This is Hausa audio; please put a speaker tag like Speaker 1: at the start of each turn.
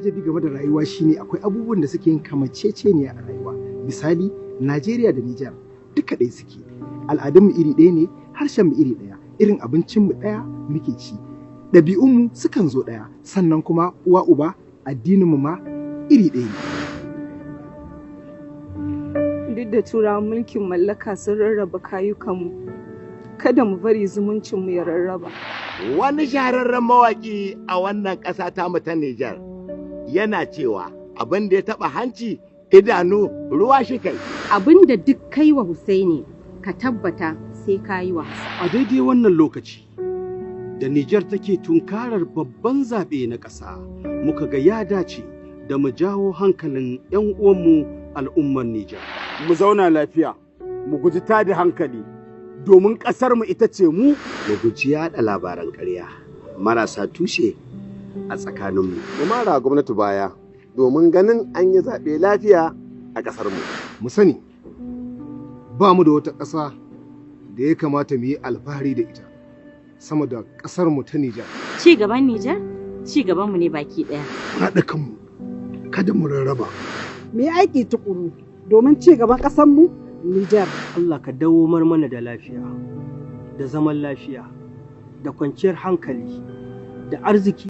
Speaker 1: al'ajabi game da rayuwa shine akwai abubuwan da suke yin kamanceceniya a rayuwa. Misali, Najeriya da Nijar duka ɗaya suke. Al'adunmu iri ɗaya ne, harshenmu iri ɗaya, irin abincinmu ɗaya muke ci. Ɗabi'unmu sukan zo ɗaya, sannan kuma uwa uba addininmu ma iri ɗaya ne.
Speaker 2: Duk da turawan mulkin mallaka sun rarraba kayukanmu, kada mu bari zumuncinmu ya rarraba.
Speaker 3: Wani shahararren mawaƙi a wannan ƙasa ta mu ta Nijar yana cewa abin da ya taɓa hanci idanu ruwa shi kai.
Speaker 4: Abin da duk kai wa Husaini ka tabbata sai ka yi wa.
Speaker 5: A daidai wannan lokaci da Nijar take tunkarar babban zaɓe na ƙasa, muka ga ya dace da mu jawo hankalin 'yan uwanmu al'ummar Nijar.
Speaker 6: Mu zauna lafiya, mu guji tada hankali, domin ƙasarmu ita ce mu.
Speaker 7: Mu guji yaɗa labaran ƙarya marasa tushe a tsakaninmu.
Speaker 8: Mu mara gwamnati baya domin ganin an yi zaɓe lafiya a ƙasarmu.
Speaker 1: Mu sani, ba mu da wata ƙasa da ya kamata mu yi alfahari da ita sama da ƙasarmu ta Nijar.
Speaker 4: Ci gaban Nijar, ci gabanmu ne baki ɗaya.
Speaker 1: Mu haɗa kanmu, kada mu rarraba.
Speaker 9: Mu yi aiki tukuru domin ci gaban ƙasarmu Nijar.
Speaker 10: Allah ka dawo mana da lafiya, da zaman lafiya, da kwanciyar hankali, da arziki.